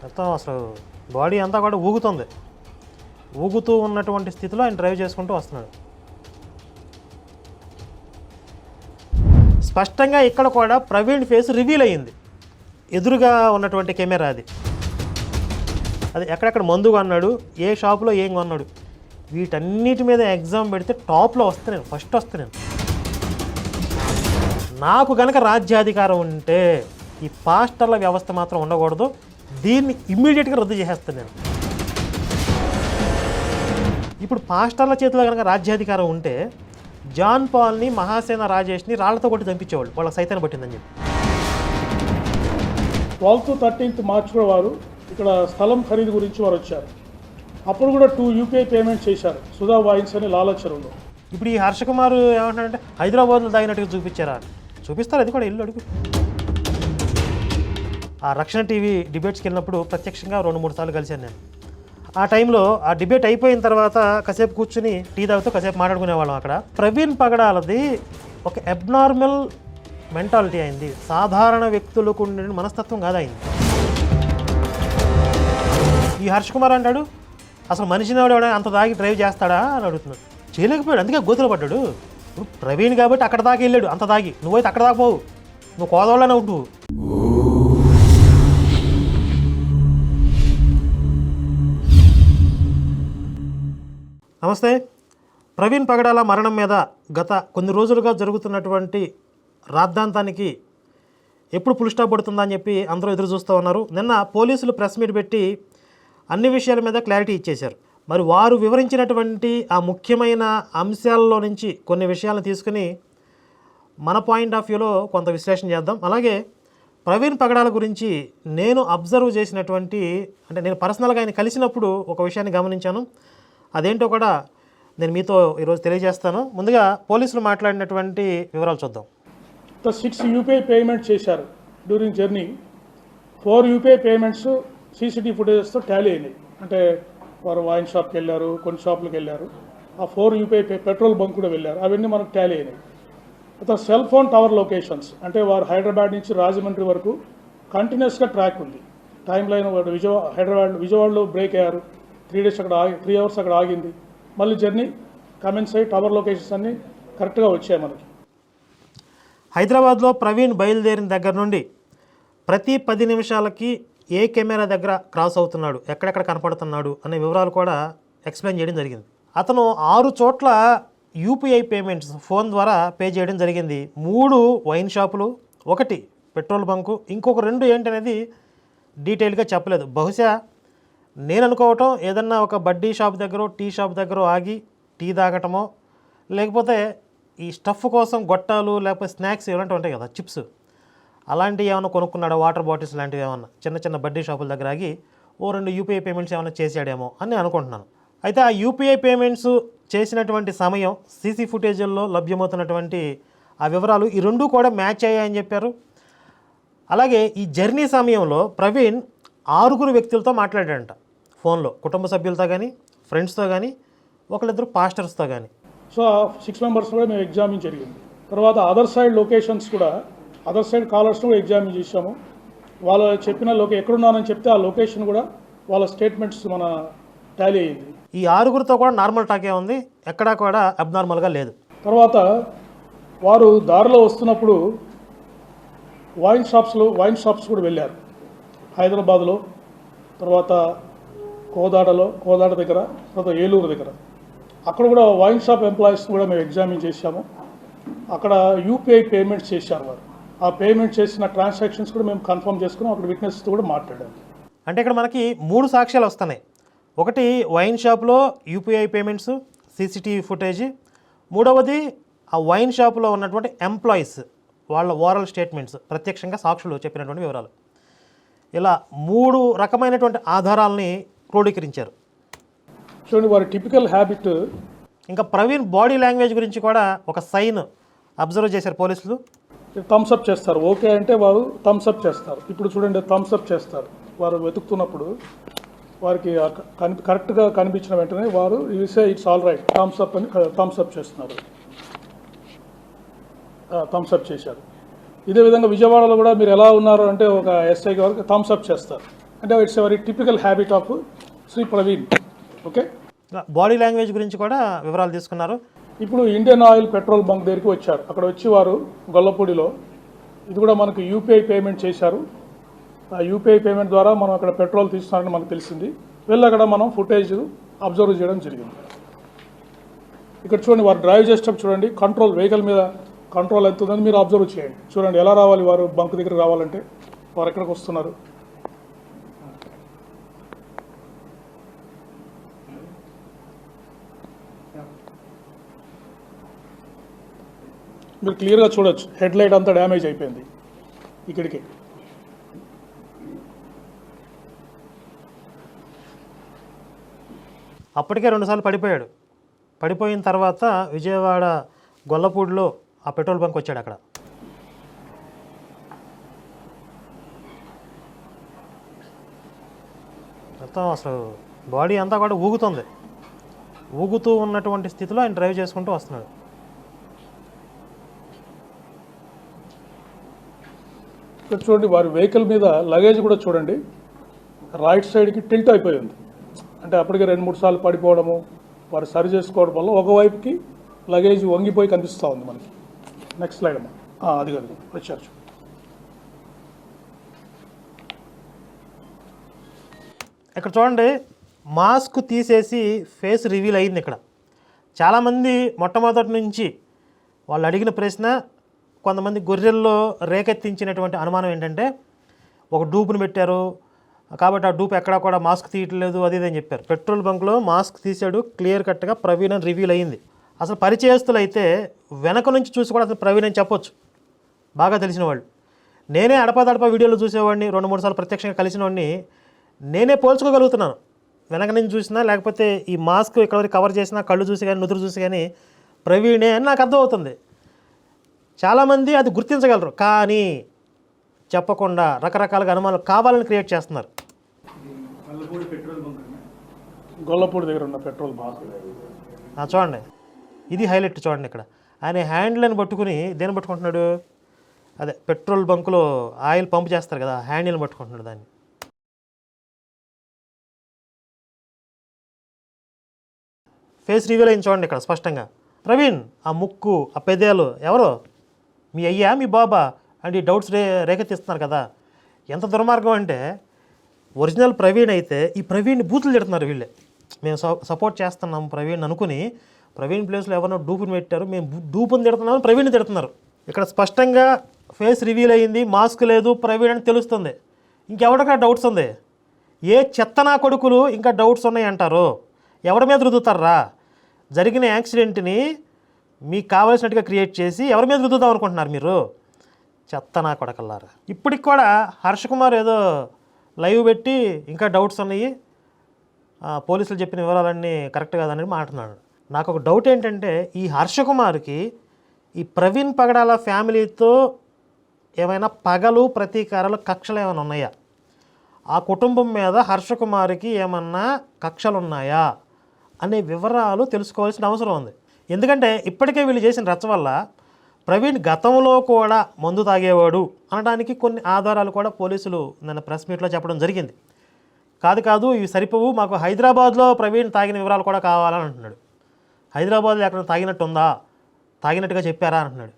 మొత్తం అసలు బాడీ అంతా కూడా ఊగుతుంది. ఊగుతూ ఉన్నటువంటి స్థితిలో ఆయన డ్రైవ్ చేసుకుంటూ వస్తున్నాడు. స్పష్టంగా ఇక్కడ కూడా ప్రవీణ్ ఫేస్ రివీల్ అయ్యింది. ఎదురుగా ఉన్నటువంటి కెమెరా అది ఎక్కడెక్కడ మందు కొన్నాడు, ఏ షాపులో ఏం కొన్నాడు, వీటన్నిటి మీద ఎగ్జామ్ పెడితే టాప్లో వస్తాను, ఫస్ట్ వస్తాను. నాకు కనుక రాజ్యాధికారం ఉంటే ఈ పాస్టర్ల వ్యవస్థ మాత్రం ఉండకూడదు, దీన్ని ఇమ్మీడియట్గా రద్దు చేసేస్తాను నేను. ఇప్పుడు పాస్టర్ల చేతిలో కనుక రాజ్యాధికారం ఉంటే జాన్ పాల్ని, మహాసేన రాజేష్ని రాళ్లతో కొట్టి చంపించేవాళ్ళు, వాళ్ళకి సైతాన్ని పట్టిందని చెప్పి. 12th to 13th మార్చ్ కూడా వారు ఇక్కడ స్థలం ఖరీదు గురించి వారు వచ్చారు. అప్పుడు కూడా 2 UPI పేమెంట్ చేశారు సుధా వైన్స్ అని లాలచెరువులో. ఇప్పుడు ఈ హర్ష కుమార్ ఏమంటాడంటే హైదరాబాద్లో తాగినట్టుగా చూపించారా? చూపిస్తారు, అది కూడా ఇల్లు అడుగు. ఆ రక్షణ టీవీ డిబేట్స్కి వెళ్ళినప్పుడు ప్రత్యక్షంగా 2-3 సార్లు కలిశాను నేను. ఆ టైంలో ఆ డిబేట్ అయిపోయిన తర్వాత కాసేపు కూర్చుని టీ తాగుతూ కాసేపు మాట్లాడుకునేవాళ్ళం. అక్కడ ప్రవీణ్ పగడాలది ఒక అబ్నార్మల్ మెంటాలిటీ అయింది, సాధారణ వ్యక్తులకు ఉండే మనస్తత్వం కాదు అయింది. ఈ హర్ష కుమార్ అంటాడు అసలు మనిషిని ఎవడ అంత దాగి డ్రైవ్ చేస్తాడా అని అడుగుతున్నాడు. చేయలేకపోయాడు, అందుకే గోతులు పడ్డాడు. ఇప్పుడు ప్రవీణ్ కాబట్టి అక్కడ దాకా వెళ్ళాడు, అంత దాగి. నువ్వైతే అక్కడ దాకా పోవు, నువ్వు కోదవాళ్ళనే ఉంటు. నమస్తే. ప్రవీణ్ పగడాల మరణం మీద గత కొన్ని రోజులుగా జరుగుతున్నటువంటి రాద్ధాంతానికి ఎప్పుడు ఫుల్ స్టాప్ పడుతుందని చెప్పి అందరూ ఎదురు చూస్తూ ఉన్నారు. నిన్న పోలీసులు ప్రెస్ మీట్ పెట్టి అన్ని విషయాల మీద క్లారిటీ ఇచ్చేశారు. మరి వారు వివరించినటువంటి ఆ ముఖ్యమైన అంశాలలో నుంచి కొన్ని విషయాలను తీసుకుని మన పాయింట్ ఆఫ్ వ్యూలో కొంత విశ్లేషణ చేద్దాం. అలాగే ప్రవీణ్ పగడాల గురించి నేను అబ్జర్వ్ చేసినటువంటి, అంటే నేను పర్సనల్గా ఆయన కలిసినప్పుడు ఒక విషయాన్ని గమనించాను. అదేంటో కూడా నేను మీతో ఈరోజు తెలియజేస్తాను. ముందుగా పోలీసులు మాట్లాడినటువంటి వివరాలు చూద్దాం. 6 UPI పేమెంట్ చేశారు during journey. 4 UPI payments CCTV ఫుటేజెస్తో టాలీ అయినాయి. అంటే వారు వైన్ షాప్కి వెళ్ళారు, కొన్ని షాపులకు వెళ్ళారు. ఆ 4 UPI పెట్రోల్ బంక్ కూడా వెళ్ళారు, అవన్నీ మనకు టాలీ అయినాయి. తర్వాత సెల్ ఫోన్ టవర్ లొకేషన్స్, అంటే వారు హైదరాబాద్ నుంచి రాజమండ్రి వరకు కంటిన్యూస్గా ట్రాక్ ఉంది. టైం లైన్ విజయవాడలో బ్రేక్ అయ్యారు, 3 days అక్కడ 3 hours అక్కడ ఆగింది. మళ్ళీ జర్నీ కమెన్స్ అయ్యి టవర్ లొకేషన్స్ అన్నీ కరెక్ట్గా వచ్చాయి మనకి. హైదరాబాద్లో ప్రవీణ్ బయలుదేరిన దగ్గర నుండి ప్రతి 10 నిమిషాలకి ఏ కెమెరా దగ్గర క్రాస్ అవుతున్నాడు, ఎక్కడెక్కడ కనపడుతున్నాడు అనే వివరాలు కూడా ఎక్స్ప్లెయిన్ చేయడం జరిగింది. అతను 6 చోట్ల UPI పేమెంట్స్ ఫోన్ ద్వారా పే చేయడం జరిగింది. 3 వైన్ షాపులు, 1 పెట్రోల్ బంకు, ఇంకొక 2 ఏంటనేది డీటెయిల్గా చెప్పలేదు. బహుశా నేను అనుకోవటం ఏదన్నా ఒక బడ్డీ షాప్ దగ్గర, టీ షాప్ దగ్గర ఆగి టీ తాగటమో, లేకపోతే ఈ స్టఫ్ కోసం గొట్టాలు లేకపోతే స్నాక్స్ ఇలాంటివి ఉంటాయి కదా, చిప్స్, అలాంటివి ఏమైనా కొనుక్కున్నాడు, వాటర్ బాటిల్స్ లాంటివి ఏమన్నా చిన్న చిన్న బడ్డీ షాపుల దగ్గర ఆగి 2 UPI పేమెంట్స్ ఏమైనా చేసాడేమో అని అనుకుంటున్నాను. అయితే ఆ UPI పేమెంట్స్ చేసినటువంటి సమయం సీసీ ఫుటేజీల్లో లభ్యమవుతున్నటువంటి ఆ వివరాలు ఈ 2 కూడా మ్యాచ్ అయ్యాయని చెప్పారు. అలాగే ఈ జర్నీ సమయంలో ప్రవీణ్ 6 వ్యక్తులతో మాట్లాడాడంట ఫోన్లో, కుటుంబ సభ్యులతో కానీ, ఫ్రెండ్స్తో కానీ, 1-2 పాస్టర్స్తో కానీ. సో 6 members కూడా మేము ఎగ్జామిన్ జరిగింది. తర్వాత అదర్ సైడ్ లొకేషన్స్ కూడా, అదర్ సైడ్ కాలర్స్ని కూడా ఎగ్జామిన్ చేసాము. వాళ్ళు చెప్పిన ఎక్కడున్నానని చెప్తే ఆ లొకేషన్ కూడా వాళ్ళ స్టేట్మెంట్స్ మన టాలీ అయ్యింది. ఈ 6 కూడా నార్మల్ టాకే ఉంది, ఎక్కడా కూడా అబ్నార్మల్గా లేదు. తర్వాత వారు దారిలో వస్తున్నప్పుడు వైన్ షాప్స్ కూడా వెళ్ళారు. హైదరాబాద్లో, తర్వాత కోదాడ దగ్గర, తర్వాత ఏలూరు దగ్గర. అక్కడ కూడా వైన్ షాప్ ఎంప్లాయీస్ కూడా మేము ఎగ్జామిన్ చేశాము. అక్కడ UPI పేమెంట్స్ చేశారు వారు. ఆ పేమెంట్ చేసిన ట్రాన్సాక్షన్స్ కూడా మేము కన్ఫర్మ్ చేసుకున్నాం. అక్కడ విట్నెస్తో కూడా మాట్లాడాము. అంటే ఇక్కడ మనకి 3 సాక్ష్యాలు వస్తున్నాయి. 1 వైన్ షాప్లో UPI పేమెంట్స్, CCTV ఫుటేజ్. 3వది ఆ వైన్ షాప్లో ఉన్నటువంటి ఎంప్లాయీస్ వాళ్ళ ఓరల్ స్టేట్మెంట్స్, ప్రత్యక్షంగా సాక్షులు చెప్పినటువంటి వివరాలు. ఇలా 3 రకమైనటువంటి ఆధారాలని క్రోడీకరించారు. చూడండి వారి టిపికల్ హ్యాబిట్. ఇంకా ప్రవీణ్ బాడీ లాంగ్వేజ్ గురించి కూడా ఒక సైన్ అబ్జర్వ్ చేశారు పోలీసులు. థమ్స్అప్ చేస్తారు, ఓకే అంటే వారు థమ్స్అప్ చేస్తారు. ఇప్పుడు చూడండి థమ్స్అప్ చేస్తారు. వారు వెతుకుతున్నప్పుడు వారికి కరెక్ట్గా కనిపించిన వెంటనే వారు say it's all right, Thums Up అని థమ్స్అప్ చేస్తున్నారు. థమ్స్అప్ చేశారు. ఇదే విధంగా విజయవాడలో కూడా మీరు ఎలా ఉన్నారు అంటే ఒక SI వరకు థమ్స్అప్ చేస్తారు. అంటే it's a very typical habit of Shri Praveen. Okay, body language గురించి కూడా వివరాలు తీసుకున్నారు. ఇప్పుడు ఇండియన్ ఆయిల్ పెట్రోల్ బంక్ దగ్గరికి వచ్చారు. అక్కడ వచ్చి వారు గొల్లపూడిలో ఇది కూడా మనకు యూపీఐ పేమెంట్ చేశారు. ఆ యూపీఐ పేమెంట్ ద్వారా మనం అక్కడ పెట్రోల్ తీస్తున్నారని మనకు తెలిసింది. వెళ్ళి అక్కడ మనం ఫుటేజ్ అబ్జర్వ్ చేయడం జరిగింది. ఇక్కడ చూడండి, వారు డ్రైవ్ చేసేటప్పుడు చూడండి, కంట్రోల్ వెహికల్ మీద కంట్రోల్ ఎంత ఉందని మీరు అబ్జర్వ్ చేయండి. చూడండి ఎలా రావాలి వారు బంక్ దగ్గర రావాలంటే, వారు ఎక్కడికి వస్తున్నారు. మీరు క్లియర్గా చూడొచ్చు, హెడ్ లైట్ అంతా డ్యామేజ్ అయిపోయింది ఇక్కడికి. అప్పటికే 2 సార్లు పడిపోయాడు. పడిపోయిన తర్వాత విజయవాడ గొల్లపూడిలో ఆ పెట్రోల్ బంక్ వచ్చాడు. అక్కడ మొత్తం అసలు బాడీ అంతా కూడా ఊగుతుంది. ఊగుతూ ఉన్నటువంటి స్థితిలో ఆయన డ్రైవ్ చేసుకుంటూ వస్తున్నాడు. ఇక్కడ చూడండి, వారి వెహికల్ మీద లగేజ్ కూడా చూడండి రైట్ సైడ్కి టిల్ట్ అయిపోయింది. అంటే అప్పటికే 2-3 సార్లు పడిపోవడము, వారు సరి చేసుకోవడం వల్ల ఒకవైపుకి లగేజ్ వంగిపోయి కనిపిస్తూ ఉంది మనకి. నెక్స్ట్ స్లైడ్ అమ్మా, అది కాదు వచ్చారు. ఇక్కడ చూడండి, మాస్క్ తీసేసి ఫేస్ రివీల్ అయింది. ఇక్కడ చాలామంది మొట్టమొదటి నుంచి వాళ్ళు అడిగిన ప్రశ్న, కొంతమంది గొర్రెల్లో రేకెత్తించినటువంటి అనుమానం ఏంటంటే, ఒక డూపును పెట్టారు కాబట్టి ఆ డూప్ ఎక్కడా కూడా మాస్క్ తీయట్లేదు అది ఇదని చెప్పారు. పెట్రోల్ బంక్లో మాస్క్ తీశాడు, క్లియర్ కట్గా ప్రవీణ్ అని రివీల్ అయింది. అసలు పరిచయస్తులు అయితే వెనక నుంచి చూసి కూడా అసలు ప్రవీణ్ అని చెప్పొచ్చు, బాగా తెలిసిన వాళ్ళు. నేనే అడపాదడపా వీడియోలో చూసేవాడిని, 2-3 సార్లు ప్రత్యక్షంగా కలిసిన వాడిని. నేనే పోల్చుకోగలుగుతున్నాను, వెనక నుంచి చూసినా లేకపోతే ఈ మాస్క్ ఇక్కడ వరకు కవర్ చేసినా, కళ్ళు చూసి కానీ నుదురు చూసి కానీ ప్రవీణే అని నాకు అర్థమవుతుంది. చాలామంది అది గుర్తించగలరు, కానీ చెప్పకుండా రకరకాలుగా అనుమానాలు కావాలని క్రియేట్ చేస్తున్నారు. గొల్లపూడి దగ్గర ఉన్న పెట్రోల్ బంక్ చూడండి, ఇది హైలైట్. చూడండి, ఇక్కడ ఆయన హ్యాండిల్ని పట్టుకుని దేన్ని పట్టుకుంటున్నాడు, అదే పెట్రోల్ బంకులో ఆయిల్ పంప్ చేస్తారు కదా, హ్యాండిల్ని పట్టుకుంటున్నాడు దాన్ని. ఫేస్ రివీల్ అయింది చూడండి ఇక్కడ స్పష్టంగా. ప్రవీణ్, ఆ ముక్కు, ఆ పెదేలు ఎవరో మీ అయ్యా మీ బాబా అంటే ఈ డౌట్స్ రేకెత్తిస్తున్నారు కదా. ఎంత దుర్మార్గం అంటే, ఒరిజినల్ ప్రవీణ్ అయితే ఈ ప్రవీణ్ బూతులు తిడుతున్నారు వీళ్ళే. మేము సపోర్ట్ చేస్తున్నాం ప్రవీణ్ అనుకుని ప్రవీణ్ ప్లేస్లో ఎవరినో డూపుని పెట్టారు, మేము డూపుని తిడుతున్నామని ప్రవీణ్ తిడుతున్నారు. ఇక్కడ స్పష్టంగా ఫేస్ రివీల్ అయ్యింది, మాస్క్ లేదు, ప్రవీణ్ అని తెలుస్తుంది. ఇంకెవరికా డౌట్స్ ఉంది? ఏ చెత్తనా కొడుకులు ఇంకా డౌట్స్ ఉన్నాయి అంటారు? ఎవరి మీద రుద్దుతారా? జరిగిన యాక్సిడెంట్ని మీకు కావాల్సినట్టుగా క్రియేట్ చేసి ఎవరి మీద రుద్దుదాం అనుకుంటున్నారు మీరు? చెత్తనా కొడకల్లారా. ఇప్పటికి కూడా హర్ష కుమార్ ఏదో లైవ్ పెట్టి ఇంకా డౌట్స్ ఉన్నాయి, పోలీసులు చెప్పిన వివరాలన్నీ కరెక్ట్ కాదని మాట్లాడుతున్నాడు. నాకు ఒక డౌట్ ఏంటంటే, ఈ హర్ష కుమార్కి ఈ ప్రవీణ్ పగడాల ఫ్యామిలీతో ఏమైనా పగలు ప్రతీకారాలు కక్షలు ఏమైనా ఉన్నాయా? ఆ కుటుంబం మీద హర్ష కుమార్కి ఏమన్నా కక్షలు ఉన్నాయా అనే వివరాలు తెలుసుకోవాల్సిన అవసరం ఉంది. ఎందుకంటే ఇప్పటికే వీళ్ళు చేసిన రచ్చ వల్ల ప్రవీణ్ గతంలో కూడా మందు తాగేవాడు అనడానికి కొన్ని ఆధారాలు కూడా పోలీసులు నిన్న ప్రెస్ మీట్లో చెప్పడం జరిగింది. కాదు ఇవి సరిపోవు, మాకు హైదరాబాద్లో ప్రవీణ్ తాగిన వివరాలు కూడా కావాలని అంటున్నాడు. హైదరాబాద్లో ఎక్కడ తాగినట్టు ఉందా, తాగినట్టుగా చెప్పారా అంటున్నాడు.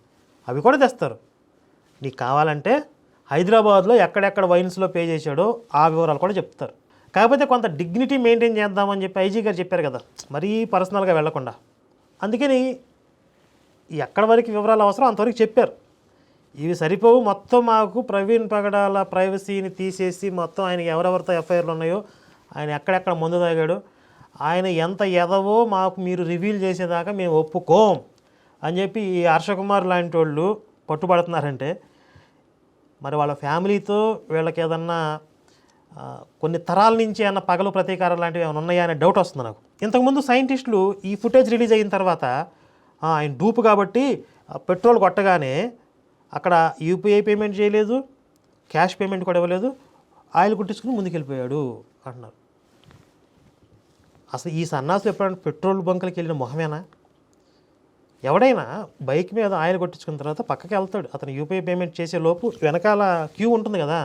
అవి కూడా తెస్తారు. నీకు కావాలంటే హైదరాబాద్లో ఎక్కడెక్కడ వైన్స్లో పే చేశాడో ఆ వివరాలు కూడా చెప్తారు. కాకపోతే కొంత డిగ్నిటీ మెయింటైన్ చేద్దామని చెప్పి ఐజీ గారు చెప్పారు కదా, మరీ పర్సనల్గా వెళ్లకుండా. అందుకని ఎక్కడి వరకు వివరాలు అవసరం అంతవరకు చెప్పారు. ఇవి సరిపోవు, మొత్తం మాకు ప్రవీణ్ పగడాల ప్రైవసీని తీసేసి మొత్తం ఆయనకి ఎవరెవరితో ఎఫ్ఐఆర్లు ఉన్నాయో, ఆయన ఎక్కడెక్కడ మందు తాగాడు, ఆయన ఎంత ఎదవో మాకు మీరు రివీల్ చేసేదాకా మేము ఒప్పుకోం అని చెప్పి ఈ హర్షకుమార్ లాంటి వాళ్ళు పట్టుబడుతున్నారంటే, మరి వాళ్ళ ఫ్యామిలీతో వీళ్ళకి ఏదన్నా కొన్ని తరాల నుంచి ఏమన్నా పగలు ప్రతీకారం లాంటివి ఏమైనా ఉన్నాయా అనే డౌట్ వస్తుంది నాకు. ఇంతకుముందు సైంటిస్టులు ఈ ఫుటేజ్ రిలీజ్ అయిన తర్వాత ఆయన డూపు కాబట్టి పెట్రోల్ కొట్టగానే అక్కడ యూపీఐ పేమెంట్ చేయలేదు, క్యాష్ పేమెంట్ కూడా ఇవ్వలేదు, ఆయిల్ కుట్టించుకుని ముందుకెళ్ళిపోయాడు అంటున్నారు. అసలు ఈ సన్నాసులు ఎప్పుడైనా పెట్రోల్ బంకులకి వెళ్ళిన మొహమేనా? ఎవడైనా బైక్ మీద ఆయిల్ కొట్టించుకున్న తర్వాత పక్కకి వెళ్తాడు, అతను యూపీఐ పేమెంట్ చేసే లోపు వెనకాల క్యూ ఉంటుంది కదా,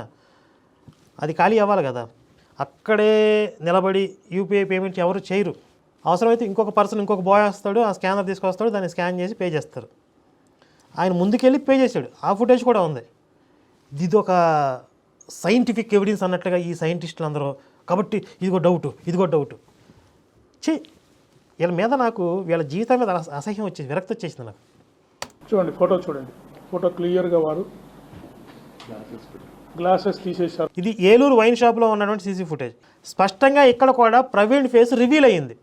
అది ఖాళీ అవ్వాలి కదా. అక్కడే నిలబడి యూపీఐ పేమెంట్ ఎవరు చేయరు. అవసరమైతే ఇంకొక పర్సన్ ఇంకొక బాయ్ వస్తాడు, ఆ స్కానర్ తీసుకొస్తాడు, దాన్ని స్కాన్ చేసి పే చేస్తారు. ఆయన ముందుకెళ్ళి పే చేశాడు, ఆ ఫుటేజ్ కూడా ఉంది. ఇది ఒక సైంటిఫిక్ ఎవిడెన్స్ అన్నట్లుగా ఈ సైంటిస్టులు అందరూ కాబట్టి ఇదిగో డౌట్ వీళ్ళ మీద నాకు వీళ్ళ జీవితం మీద అసహ్యం వచ్చేసి విరక్తి వచ్చేసింది నాకు. చూడండి ఫోటో క్లియర్గా వారు గ్లాసెస్ తీసేశారు. ఇది ఏలూరు వైన్ షాప్లో ఉన్నటువంటి సీసీ ఫుటేజ్. స్పష్టంగా ఇక్కడ కూడా ప్రవీణ్ ఫేస్ రివీల్ అయ్యింది,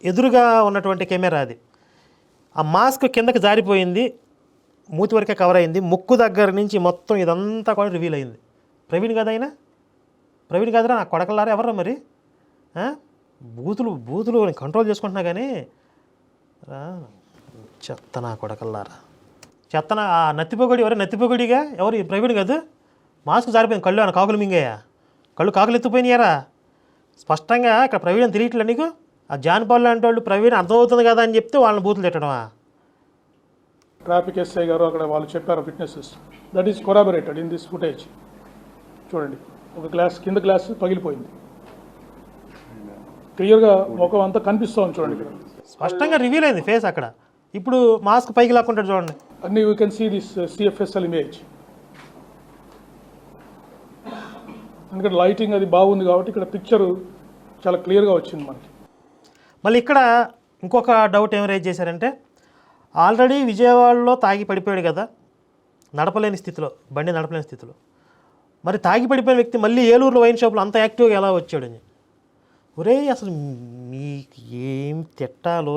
ఎదురుగా ఉన్నటువంటి కెమెరా అది. ఆ మాస్క్ కిందకి జారిపోయింది, మూతి వరకే కవర్ అయింది, ముక్కు దగ్గర నుంచి మొత్తం ఇదంతా కూడా రివీల్ అయింది. ప్రవీణ్ కాదైనా ప్రవీణ్ కాదురా, నా కొడకలారా ఎవర్రా మరి? బూతులు కంట్రోల్ చేసుకుంటున్నా కానీ చెత్త నా కొడకల్లారా, చెత్తన. ఆ నత్తిపోగొడి నత్తిపోగొడిగా ఎవరు? ప్రవీణ్ కాదు. మాస్క్ జారిపోయింది, కళ్ళు అని కాకులు మింగాయా? కాకులు ఎత్తిపోయినాయారా? స్పష్టంగా ఇక్కడ ప్రవీణ్ తెలియట్లే నీకు? ఆ జాన్పాల్ లాంటి వాళ్ళు ప్రవీణ్ అర్థమవుతుంది కదా అని చెప్తే వాళ్ళని బూతులు తిట్టడమా? ట్రాఫిక్ ఎస్ఐ గారు అక్కడ వాళ్ళు చెప్పారు, witnesses, that is corroborated in this footage. చూడండి, ఒక కింద గ్లాస్ పగిలిపోయింది, క్లియర్గా ముఖం అంతా కనిపిస్తోంది. చూడండి ఇక్కడ స్పష్టంగా రివీల్ అయింది ఫేస్ అక్కడ. ఇప్పుడు మాస్క్ పైకి లాక్కుంటాడు చూడండి. అన్ని you can see this CFSL image. ఎందుకంటే లైటింగ్ అది బాగుంది కాబట్టి ఇక్కడ పిక్చర్ చాలా క్లియర్గా వచ్చింది మనకి. మళ్ళీ ఇక్కడ ఇంకొక డౌట్ ఏం రేజ్ చేశారంటే, ఆల్రెడీ విజయవాడలో తాగి పడిపోయాడు కదా, బండి నడపలేని స్థితిలో. మరి తాగి పడిపోయిన వ్యక్తి మళ్ళీ ఏలూరులో వైన్ షాప్లో అంత యాక్టివ్గా ఎలా వచ్చాడని. ఒరే అసలు మీకు ఏం తిట్టాలో.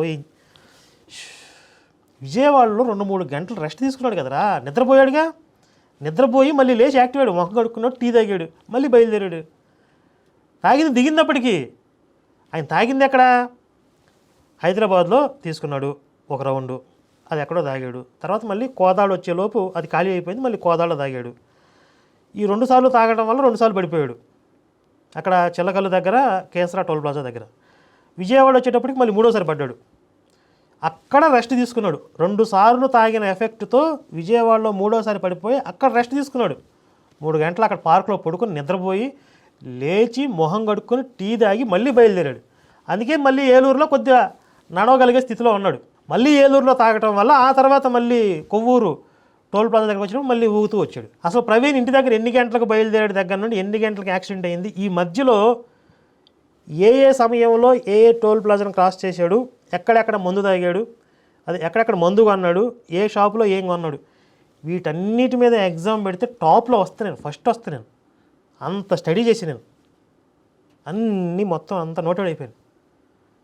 విజయవాడలో 2-3 గంటలు రెస్ట్ తీసుకున్నాడు కదరా, నిద్రపోయాడుగా. నిద్రపోయి మళ్ళీ లేచి యాక్టివ్ అయ్యాడు, మొక్క కడుక్కున్నాడు, టీ తాగాడు, మళ్ళీ బయలుదేరాడు. తాగింది దిగినప్పటికీ ఆయన తాగింది ఎక్కడ? హైదరాబాద్లో తీసుకున్నాడు ఒక రౌండు, అది ఎక్కడో తాగాడు. తర్వాత మళ్ళీ కోదాడు వచ్చేలోపు అది ఖాళీ అయిపోయింది, మళ్ళీ కోదాడలో తాగాడు. ఈ 2 సార్లు తాగడం వల్ల 2 సార్లు పడిపోయాడు అక్కడ చిల్లకల్లు దగ్గర, కేసరా టోల్ ప్లాజా దగ్గర. విజయవాడ వచ్చేటప్పటికి మళ్ళీ 3వ సారి పడ్డాడు, అక్కడ రెస్ట్ తీసుకున్నాడు. 2 సార్లు తాగిన ఎఫెక్ట్తో విజయవాడలో 3వ సారి పడిపోయి అక్కడ రెస్ట్ తీసుకున్నాడు. 3 గంటలు అక్కడ పార్కులో పడుకొని నిద్రపోయి లేచి మొహం కడుక్కొని టీ తాగి మళ్ళీ బయలుదేరాడు. అందుకే మళ్ళీ ఏలూరులో కొద్దిగా నడవగలిగే స్థితిలో ఉన్నాడు. మళ్ళీ ఏలూరులో తాగటం వల్ల ఆ తర్వాత మళ్ళీ కొవ్వూరు టోల్ ప్లాజా దగ్గర వచ్చినప్పుడు మళ్ళీ ఊగుతూ వచ్చాడు. అసలు ప్రవీణ్ ఇంటి దగ్గర ఎన్ని గంటలకు బయలుదేరాడు దగ్గర నుండి ఎన్ని గంటలకు యాక్సిడెంట్ అయింది, ఈ మధ్యలో ఏ సమయంలో ఏ టోల్ ప్లాజాను క్రాస్ చేశాడు, ఎక్కడెక్కడ మందు తాగాడు, అది ఎక్కడెక్కడ మందు కొన్నాడు, ఏ షాపులో ఏం కొన్నాడు, వీటన్నిటి మీద ఎగ్జామ్ పెడితే టాప్లో ఫస్ట్ వస్తాను. అంత స్టడీ చేసి నేను అన్నీ మొత్తం అంత నోటెడ్ అయిపోయాను.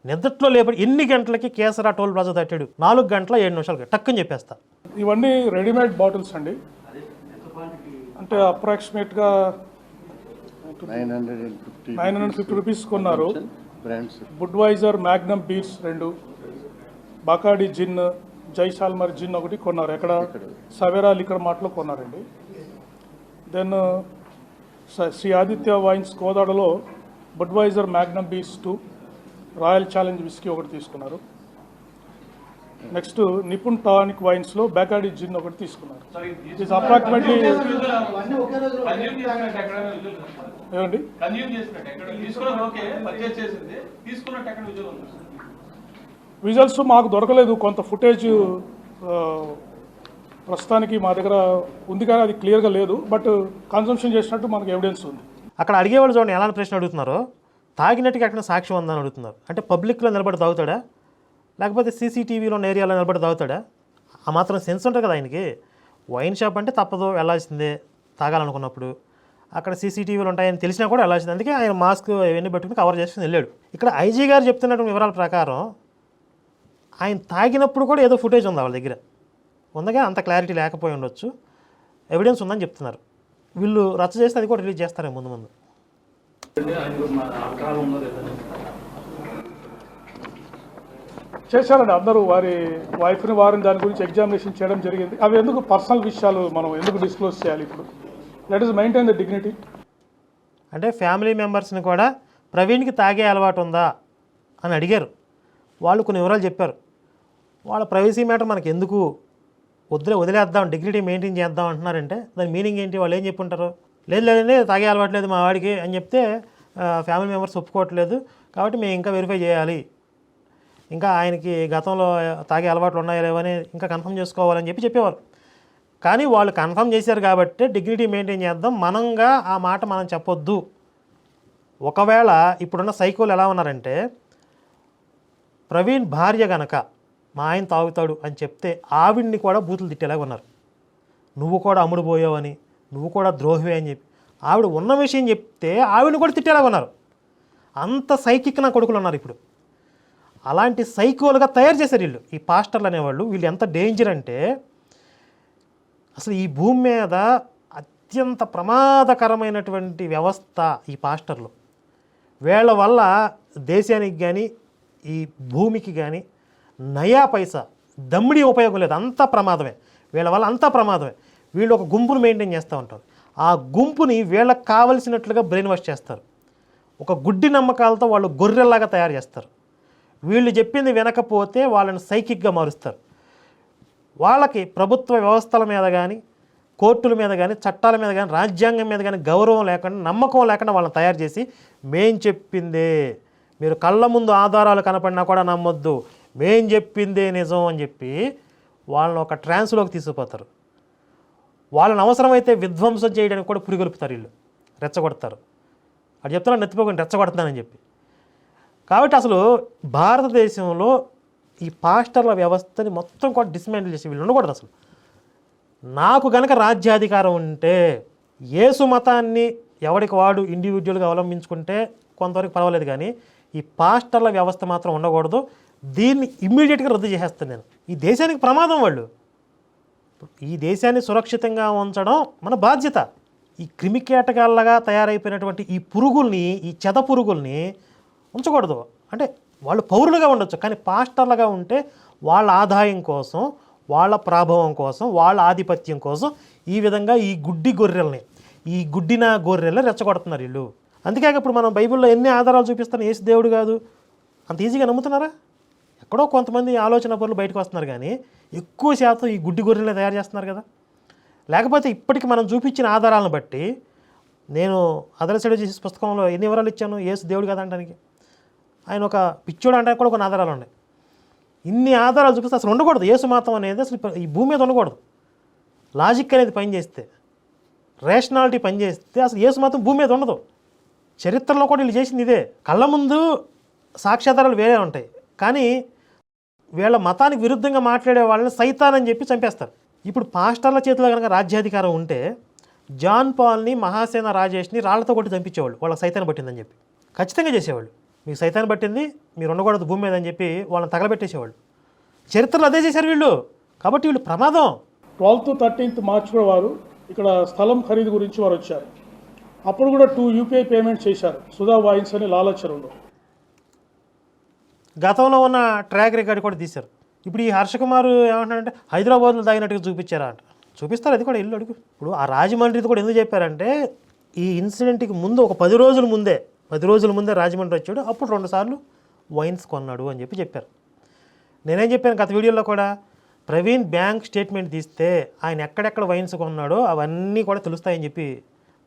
నిద్రలో లేపడి ఎన్ని గంటలకి కేసరా టోల్ ప్లాజా తట్టాడు? 4 గంటల 7 నిమిషాలకి టక్కుని చెప్పేస్తా. ఇవన్నీ రెడీమేడ్ బాటిల్స్ అండి, అంటే అప్రాక్సిమేట్గా 950 రూపీస్ కొన్నారు. బుడ్వైజర్ మ్యాగ్నమ్ బీర్స్ 2, బకాడి జిన్, జైసాల్మర్ జిన్ ఒకటి కొన్నారు. ఎక్కడ? సవేరా లిక్కర్ మార్ట్లో కొన్నారండి. దెన్ శ్రీ ఆదిత్య వైన్స్ కోదాడలో Budweiser Magnum beers 2, Royal Challenge whisky ఒకటి తీసుకున్నారు. నెక్స్ట్ నిపుణ్ టానిక్ వైన్స్లో బకాడి జిన్ ఒకటి తీసుకున్నారు. ఇట్స్ అప్రాక్సిమేట్లీ ఏమండి విజువల్స్ మాకు దొరకలేదు. కొంత ఫుటేజ్ ప్రస్తుతానికి మా దగ్గర ఉంది కానీ అది క్లియర్గా లేదు, బట్ కన్సంప్షన్ చేసినట్టు మనకు ఎవిడెన్స్ ఉంది. అక్కడ అడిగేవాళ్ళు చూడండి ఎలాంటి ప్రశ్న అడుగుతున్నారో. తాగినట్టుగా ఎక్కడ సాక్ష్యం ఉందని అడుగుతున్నారు. అంటే పబ్లిక్లో నిలబడి తాగుతాడా, లేకపోతే సీసీటీవీలో ఉన్న ఏరియాలో నిలబడి తాగుతాడా? ఆ మాత్రం సెన్స్ ఉంటుంది కదా ఆయనకి. వైన్ షాప్ అంటే తప్పదు, వెళ్ళాల్సిందే తాగాలనుకున్నప్పుడు. అక్కడ సీసీటీవీలు ఉంటాయని తెలిసినా కూడా వెళ్ళాల్సిందే. అందుకే ఆయన మాస్క్ ఇవన్నీ పెట్టుకుని కవర్ చేసుకుని వెళ్ళాడు. ఇక్కడ ఐజీ గారు చెప్తున్నటువంటి వివరాల ప్రకారం ఆయన తాగినప్పుడు కూడా ఏదో ఫుటేజ్ ఉంది వాళ్ళ దగ్గర. ఉందగా అంత క్లారిటీ లేకపోయి ఉండొచ్చు, ఎవిడెన్స్ ఉందని చెప్తున్నారు. వీళ్ళు రచ్చ చేస్తే అది కూడా రిలీజ్ చేస్తారే ముందు. చేశారండి అందరూ, వారి వైఫ్ని వారిని దాని గురించి ఎగ్జామినేషన్ చేయడం జరిగింది. అవి ఎందుకు పర్సనల్ విషయాలు మనం ఎందుకు డిస్క్లోజ్ చేయాలి? ఇప్పుడు let us maintain the dignity. అంటే ఫ్యామిలీ మెంబర్స్ని కూడా ప్రవీణ్కి తాగే అలవాటు ఉందా అని అడిగారు. వాళ్ళు కొన్ని వివరాలు చెప్పారు. వాళ్ళ ప్రైవసీ మ్యాటర్ మనకి ఎందుకు, వదిలేద్దాం, డిగ్నిటీ మెయింటైన్ చేద్దాం అంటున్నారంటే దాని మీనింగ్ ఏంటి? వాళ్ళు ఏం చెప్పుంటారు? లేదండి తాగే అలవాటు లేదు మా వాడికి అని చెప్తే ఫ్యామిలీ మెంబర్స్ ఒప్పుకోవట్లేదు, కాబట్టి మేము ఇంకా వెరిఫై చేయాలి, ఇంకా ఆయనకి గతంలో తాగే అలవాట్లు ఉన్నాయో లేవని ఇంకా కన్ఫర్మ్ చేసుకోవాలని చెప్పేవారు. కానీ వాళ్ళు కన్ఫర్మ్ చేశారు కాబట్టి డిగ్నిటీ మెయింటైన్ చేద్దాం, మనంగా ఆ మాట మనం చెప్పొద్దు. ఒకవేళ ఇప్పుడున్న సైకోలు ఎలా ఉన్నారంటే, ప్రవీణ్ భార్య గనక మా ఆయన తాగుతాడు అని చెప్తే ఆవిడ్ని కూడా బూతులు తిట్టేలాగా ఉన్నారు. నువ్వు కూడా అమ్ముడు పోయావని, నువ్వు కూడా ద్రోహివే అని చెప్పి ఆవిడ ఉన్న విషయం చెప్తే ఆవిడని కూడా తిట్టేలాగా ఉన్నారు. అంత సైకిక్ నా కొడుకులు ఉన్నారు ఇప్పుడు. అలాంటి సైకోలుగా తయారు చేశారు వీళ్ళు, ఈ పాస్టర్లు అనేవాళ్ళు. వీళ్ళు ఎంత డేంజర్ అంటే, అసలు ఈ భూమి మీద అత్యంత ప్రమాదకరమైనటువంటి వ్యవస్థ ఈ పాస్టర్లు. వీళ్ళ వల్ల దేశానికి కానీ ఈ భూమికి కానీ నయా పైసా దమ్మిడి ఉపయోగం లేదు, అంతా ప్రమాదమే. వీళ్ళ వల్ల అంతా ప్రమాదమే. వీళ్ళు ఒక గుంపును మెయింటైన్ చేస్తూ ఉంటారు. ఆ గుంపుని వీళ్ళకి కావలసినట్లుగా బ్రెయిన్ వాష్ చేస్తారు. ఒక గుడ్డి నమ్మకాలతో వాళ్ళు గొర్రెల్లాగా తయారు చేస్తారు. వీళ్ళు చెప్పింది వినకపోతే వాళ్ళని సైకిక్గా మారుస్తారు. వాళ్ళకి ప్రభుత్వ వ్యవస్థల మీద కానీ, కోర్టుల మీద కానీ, చట్టాల మీద కానీ, రాజ్యాంగం మీద కానీ గౌరవం లేకుండా, నమ్మకం లేకుండా వాళ్ళని తయారు చేసి, మేం చెప్పిందే, మీరు కళ్ళ ముందు ఆధారాలు కనపడినా కూడా నమ్మొద్దు, మేం చెప్పిందే నిజం అని చెప్పి వాళ్ళని ఒక ట్రాన్స్లోకి తీసుకుపోతారు. వాళ్ళని అవసరమైతే విధ్వంసం చేయడానికి కూడా పురిగొలుపుతారు. వీళ్ళు రెచ్చగొడతారు. అది చెప్తున్నా, నెత్తిపోకుండా రెచ్చగొడుతున్నానని చెప్పి. కాబట్టి అసలు భారతదేశంలో ఈ పాస్టర్ల వ్యవస్థని మొత్తం కూడా డిస్మాంటిల్ చేసి వీళ్ళు ఉండకూడదు. అసలు నాకు గనక రాజ్యాధికారం ఉంటే, యేసు మతాన్ని ఎవరికి వాడు ఇండివిజువల్గా అవలంబించుకుంటే కొంతవరకు పర్వాలేదు, కానీ ఈ పాస్టర్ల వ్యవస్థ మాత్రం ఉండకూడదు. దీన్ని ఇమ్మీడియట్గా రద్దు చేసేస్తాను నేను. ఈ దేశానికి ప్రమాదం వాళ్ళు. ఈ దేశాన్ని సురక్షితంగా ఉంచడం మన బాధ్యత. ఈ క్రిమికీటకాలగా తయారైపోయినటువంటి ఈ పురుగుల్ని, ఈ చెద పురుగుల్ని ఉంచకూడదు. అంటే వాళ్ళు పౌరులుగా ఉండొచ్చు, కానీ పాస్టర్లుగా ఉంటే వాళ్ళ ఆదాయం కోసం, వాళ్ళ ప్రాభవం కోసం, వాళ్ళ ఆధిపత్యం కోసం ఈ విధంగా ఈ గుడ్డి గొర్రెల్ని, ఈ గుడ్డిన గొర్రెల్ని రెచ్చగొడుతున్నారు వీళ్ళు. అందుకే ఇప్పుడు మనం బైబిల్లో ఎన్ని ఆధారాలు చూపిస్తాను, యేసు దేవుడు కాదు, అంత ఈజీగా నమ్ముతున్నారా? ఎక్కడో కొంతమంది ఆలోచన పనులు బయటకు వస్తున్నారు, కానీ ఎక్కువ శాతం ఈ గుడ్డి గొర్రెల్ని తయారు చేస్తున్నారు కదా. లేకపోతే ఇప్పటికి మనం చూపించిన ఆధారాలను బట్టి, నేను అదర్సైడ్ చేసే పుస్తకంలో ఎన్ని వివరాలు ఇచ్చాను యేసు దేవుడు కదా అనడానికి. ఆయన ఒక పిచ్చోడు అంటే కూడా కొన్ని ఆధారాలు ఉన్నాయి. ఇన్ని ఆధారాలు చూపిస్తే అసలు ఉండకూడదు. యేసు మతం అనేది అసలు ఈ భూమి మీద ఉండకూడదు. లాజిక్ అనేది పనిచేస్తే, రేషనాలిటీ పనిచేస్తే అసలు యేసు మతం భూమి మీద ఉండదు. చరిత్రలో కూడా వీళ్ళు చేసింది ఇదే. కళ్ళ ముందు సాక్ష్యాధారాలు వేరే ఉంటాయి, కానీ వీళ్ళ మతానికి విరుద్ధంగా మాట్లాడే వాళ్ళని సైతాన్ అని చెప్పి చంపేస్తారు. ఇప్పుడు పాస్టర్ల చేతిలో కనుక రాజ్యాధికారం ఉంటే, జాన్ పాల్ని, మహాసేన రాజేష్ని రాళ్లతో కొట్టి చంపించేవాళ్ళు, వాళ్ళకి సైతాన్ని పట్టిందని చెప్పి. ఖచ్చితంగా చేసేవాళ్ళు. మీకు సైతాన్ని పట్టింది, మీరు ఉండకూడదు భూమి మీద అని చెప్పి వాళ్ళని తగలబెట్టేసేవాళ్ళు. చరిత్రలో అదే చేశారు వీళ్ళు. కాబట్టి వీళ్ళు ప్రమాదం. 12th to 13th మార్చ్ కూడా వారు ఇక్కడ స్థలం ఖరీదు గురించి వారు వచ్చారు. అప్పుడు కూడా 2 UPI పేమెంట్ చేశారు సుధా వైన్స్ అని లాలచెరువులో. గతంలో ఉన్న ట్రాక్ రికార్డ్ కూడా తీశారు. ఇప్పుడు ఈ హర్షకుమార్ ఏమంటాడంటే హైదరాబాద్లో తాగినట్టుగా చూపించారా అంట. చూపిస్తారు, అది కూడా ఇల్లు అడుగు. ఇప్పుడు ఆ రాజమండ్రిది కూడా ఎందుకు చెప్పారంటే, ఈ ఇన్సిడెంట్కి ముందు ఒక 10 రోజుల ముందే రాజమండ్రి వచ్చాడు, అప్పుడు 2 సార్లు వైన్స్ కొన్నాడు అని చెప్పారు. నేనేం చెప్పాను గత వీడియోలో కూడా, ప్రవీణ్ బ్యాంక్ స్టేట్మెంట్ తీస్తే ఆయన ఎక్కడెక్కడ వైన్స్ కొన్నాడో అవన్నీ కూడా తెలుస్తాయని చెప్పి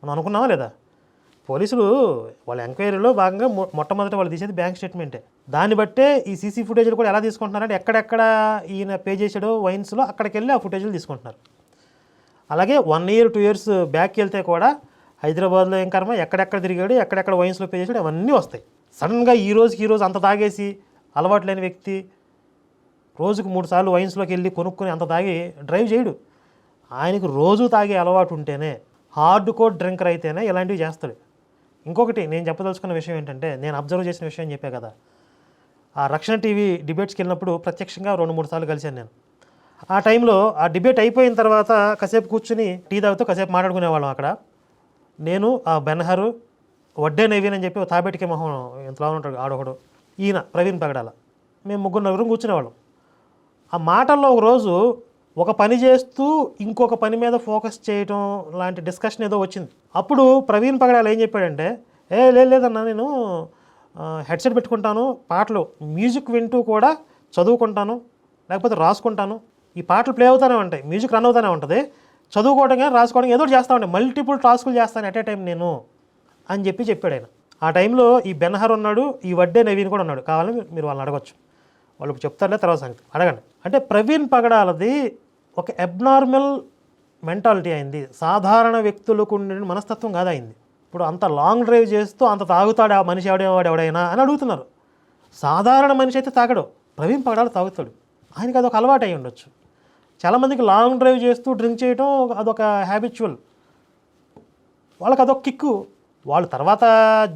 మనం అనుకున్నామా లేదా? పోలీసులు వాళ్ళ ఎంక్వైరీలో భాగంగా మొట్టమొదట వాళ్ళు తీసేది బ్యాంక్ స్టేట్మెంటే. దాన్ని బట్టే ఈ సీసీ ఫుటేజ్లు కూడా ఎలా తీసుకుంటున్నారంటే, ఎక్కడెక్కడ ఈయన పే చేసాడో వైన్స్లో అక్కడికి వెళ్ళి ఆ ఫుటేజ్లు తీసుకుంటున్నారు. అలాగే 1 year 2 years బ్యాక్కి వెళ్తే కూడా హైదరాబాద్లో ఏం కర్మ, ఎక్కడెక్కడ తిరిగాడు, ఎక్కడెక్కడ వైన్స్లో పే చేసాడు, అవన్నీ వస్తాయి. సడన్గా ఈ రోజు అంత తాగేసి అలవాటు లేని వ్యక్తి రోజుకు 3 సార్లు వైన్స్లోకి వెళ్ళి కొనుక్కొని అంత తాగి డ్రైవ్ చేయడు. ఆయనకు రోజు తాగే అలవాటు ఉంటేనే, హార్డ్ కోర్ డ్రింకర్ అయితేనే ఇలాంటివి చేస్తాడు. ఇంకొకటి నేను చెప్పదలుచుకున్న విషయం ఏంటంటే, నేను అబ్జర్వ్ చేసిన విషయం చెప్పా కదా, ఆ రక్షణ టీవీ డిబేట్స్కి వెళ్ళినప్పుడు ప్రత్యక్షంగా 2-3 సార్లు కలిశాను నేను. ఆ టైంలో ఆ డిబేట్ అయిపోయిన తర్వాత కాసేపు కూర్చుని టీ తాగుతూ కాసేపు మాట్లాడుకునేవాళ్ళం అక్కడ. నేను, ఆ బెన్హరు, వడ్డే నవీన్ అని చెప్పి తాబేటికే మొహం ఎంతలా ఉంటాడు ఆడొకడు, ఈయన ప్రవీణ్ పగడాల, మేము 3-4 కూర్చునేవాళ్ళం. ఆ మాటల్లో ఒకరోజు ఒక పని చేస్తూ ఇంకొక పని మీద ఫోకస్ చేయడం లాంటి డిస్కషన్ ఏదో వచ్చింది. అప్పుడు ప్రవీణ్ పగడాల ఏం చెప్పాడంటే, లేదన్నా నేను హెడ్సెట్ పెట్టుకుంటాను, పాటలు మ్యూజిక్ వింటూ కూడా చదువుకుంటాను, లేకపోతే రాసుకుంటాను, ఈ పాటలు ప్లే అవుతూనే ఉంటాయి, మ్యూజిక్ రన్ అవుతూనే ఉంటుంది, చదువుకోవడం కానీ రాసుకోవడం ఏదో చేస్తూ ఉంటాయి, మల్టిపుల్ టాస్కులు చేస్తాను ఎట్ ఏ టైం నేను అని చెప్పాడు ఆయన. ఆ టైంలో ఈ బెన్హర్ ఉన్నాడు, ఈ వడ్డే నవీన్ కూడా ఉన్నాడు. కావాలని మీరు వాళ్ళని అడగచ్చు, వాళ్ళు చెప్తారులే తర్వాత సంగతి, అడగండి. అంటే ప్రవీణ్ పగడాలది ఒక అబ్నార్మల్ మెంటాలిటీ అయింది, సాధారణ వ్యక్తులకు ఉండే మనస్తత్వం కాదు అయింది. ఇప్పుడు అంత లాంగ్ డ్రైవ్ చేస్తూ అంత తాగుతాడు ఆ మనిషి ఎవడైనా అని అడుగుతున్నారు. సాధారణ మనిషి అయితే తాగడు, ప్రవీణ్ పగడాలు తాగుతాడు. ఆయనకి అదొక అలవాటు అయి ఉండొచ్చు. చాలామందికి లాంగ్ డ్రైవ్ చేస్తూ డ్రింక్ చేయడం అదొక హ్యాబిచువల్, వాళ్ళకి అదొక కిక్కు. వాళ్ళు తర్వాత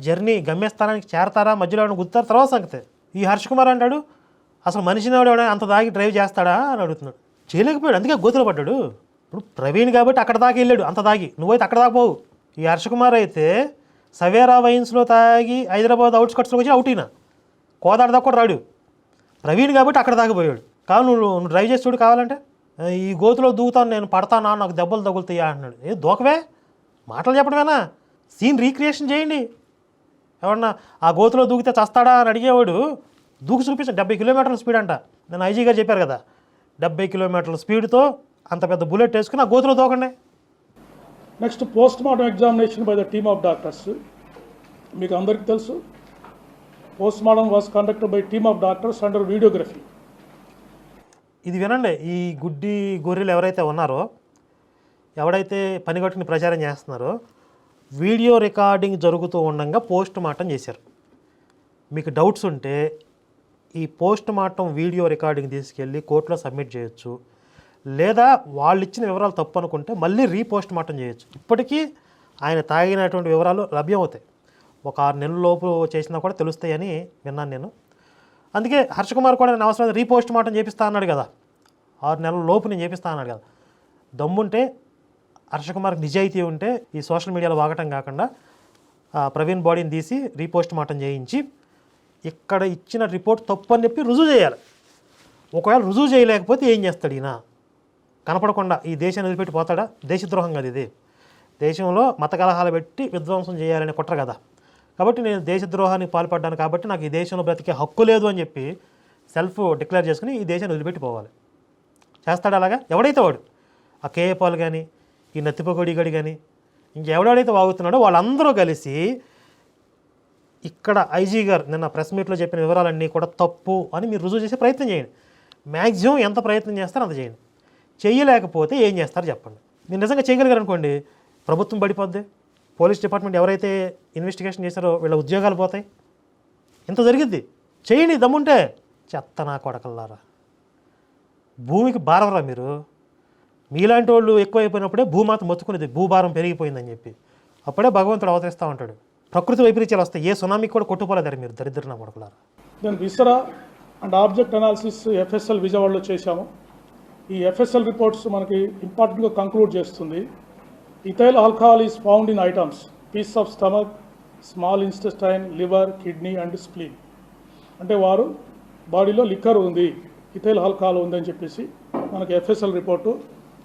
జర్నీ గమ్యస్థానానికి చేరతారా, మధ్యలో గుర్తారు, తర్వాత సంగతే. ఈ హర్ష్ కుమార్ అంటాడు అసలు మనిషిని ఎవడైనా అంత దాగి డ్రైవ్ చేస్తాడా అని అడుగుతున్నాడు. చేయలేకపోయాడు, అందుకే గోతులు పడ్డాడు. ఇప్పుడు ప్రవీణ్ కాబట్టి అక్కడ దాకా వెళ్ళాడు, అంత దాగి. నువ్వైతే అక్కడ దాకా పోవు. ఈ హర్ష్ కుమార్ అయితే సవేరా వైన్స్లో తాగి హైదరాబాద్ అవుట్స్కట్స్లో వచ్చి అవుట్ అయినా కోదాడ దాకా కూడా రాడు. ప్రవీణ్ కాబట్టి అక్కడ దాకా పోయాడు. కావాలి నువ్వు డ్రైవ్ చేసి చూడు కావాలంటే. ఈ గోతులో దూకుతాను నేను, పడతానా, నాకు దెబ్బలు తగులుతాయా అంటున్నాడు. ఏ దూకవే, మాటలు చెప్పడమేనా, సీన్ రీక్రియేషన్ చేయండి. ఎవరన్నా ఆ గోతులో దూకితే చస్తాడా అని అడిగేవాడు దూకి చూపించాను. 70 కిలోమీటర్ల స్పీడ్ అంట. నేను ఐజీ గారు చెప్పారు కదా, 70 కిలోమీటర్ల స్పీడ్తో అంత పెద్ద బుల్లెట్ వేసుకుని ఆ గోతులో దూకండి. Next post mortem examination by the team of doctors. మీకు అందరికీ తెలుసు, post mortem was conducted by team of doctors under videography. ఇది వినండి, ఈ గుడ్డి గొర్రెలు ఎవరైతే ఉన్నారో, ఎవడైతే పనిగట్టుని ప్రచారం చేస్తున్నారో, వీడియో రికార్డింగ్ జరుగుతూ ఉండగా పోస్ట్ మార్టం చేశారు. మీకు డౌట్స్ ఉంటే ఈ పోస్ట్ మార్టం వీడియో రికార్డింగ్ తీసుకెళ్ళి కోర్టులో సబ్మిట్ చేయొచ్చు, లేదా వాళ్ళు ఇచ్చిన వివరాలు తప్పు అనుకుంటే మళ్ళీ రీపోస్ట్ మార్టం చేయొచ్చు. ఇప్పటికీ ఆయన తాగినటువంటి వివరాలు లభ్యమవుతాయి. ఒక 6 నెలల లోపు చేసినా కూడా తెలుస్తాయని విన్నాను నేను. అందుకే హర్ష కుమార్ కూడా నేను అవసరం రీపోస్ట్ మార్టం చేపిస్తా అన్నాడు కదా, 6 నెలల లోపు నేను చేపిస్తా అన్నాడు కదా. దమ్ముంటే హర్ష కుమార్కి నిజాయితీ ఉంటే ఈ సోషల్ మీడియాలో వాగటం కాకుండా ప్రవీణ్ బాడీని తీసి రీపోస్ట్ మార్టం చేయించి ఇక్కడ ఇచ్చిన రిపోర్ట్ తప్పు అని చెప్పి రుజువు చేయాలి. ఒకవేళ రుజువు చేయలేకపోతే ఏం చేస్తాడు ఈయన? కనపడకుండా ఈ దేశాన్ని వదిలిపెట్టి పోతాడా? దేశద్రోహం కదా ఇది. దేశంలో మత కలహాలు పెట్టి విధ్వంసం చేయాలని కుట్ర కదా. కాబట్టి నేను దేశద్రోహానికి పాల్పడ్డాను కాబట్టి నాకు ఈ దేశంలో బ్రతికే హక్కు లేదు అని చెప్పి సెల్ఫ్ డిక్లేర్ చేసుకుని ఈ దేశాన్ని వదిలిపెట్టి పోవాలి. చేస్తాడు అలాగా? ఎవడైతే వాడు, ఆ కేఏ పాల్ కానీ, ఈ నత్తిపకొడి గడి కానీ, ఇంకెవడైతే వాగుతున్నాడో వాళ్ళందరూ కలిసి ఇక్కడ ఐజీ గారు నిన్న ప్రెస్ మీట్లో చెప్పిన వివరాలన్నీ కూడా తప్పు అని మీరు రుజువు చేసే ప్రయత్నం చేయండి. మ్యాక్సిమం ఎంత ప్రయత్నం చేస్తారో అంత చేయండి. చేయలేకపోతే ఏం చేస్తారో చెప్పండి. మీరు నిజంగా చేయగలిగారు అనుకోండి, ప్రభుత్వం పడిపోద్ది. పోలీస్ డిపార్ట్మెంట్ ఎవరైతే ఇన్వెస్టిగేషన్ చేశారో వీళ్ళ ఉద్యోగాలు పోతాయి. ఇంత జరిగిద్ది. చేయండి దమ్ముంటే. చెత్త నా కొడకల్లారా, భూమికి భారంరా మీరు. మీలాంటి వాళ్ళు ఎక్కువైపోయినప్పుడే భూమాత మొత్తుకునేది భూభారం పెరిగిపోయిందని చెప్పి. అప్పుడే భగవంతుడు అవతరిస్తూ ఉంటాడు. ప్రకృతి వైపరీత్యాలు వస్తాయి. ఏ సునామీకి కూడా కొట్టుకోలేదారు మీరు, దరిద్ర నా కొడకలారా. Then viscera and object analysis FSL విజయవాడలో చేశాము. ఈ ఎఫ్ఎస్ఎల్ రిపోర్ట్స్ మనకి ఇంపార్టెంట్గా కంక్లూడ్ చేస్తుంది. Ethyl alcohol is found in items piece of stomach, small intestine, liver, kidney and spleen. అంటే వారు బాడీలో లిక్కర్ ఉంది, ఇథైల్ ఆల్కహాల్ ఉందని చెప్పేసి మనకి ఎఫ్ఎస్ఎల్ రిపోర్టు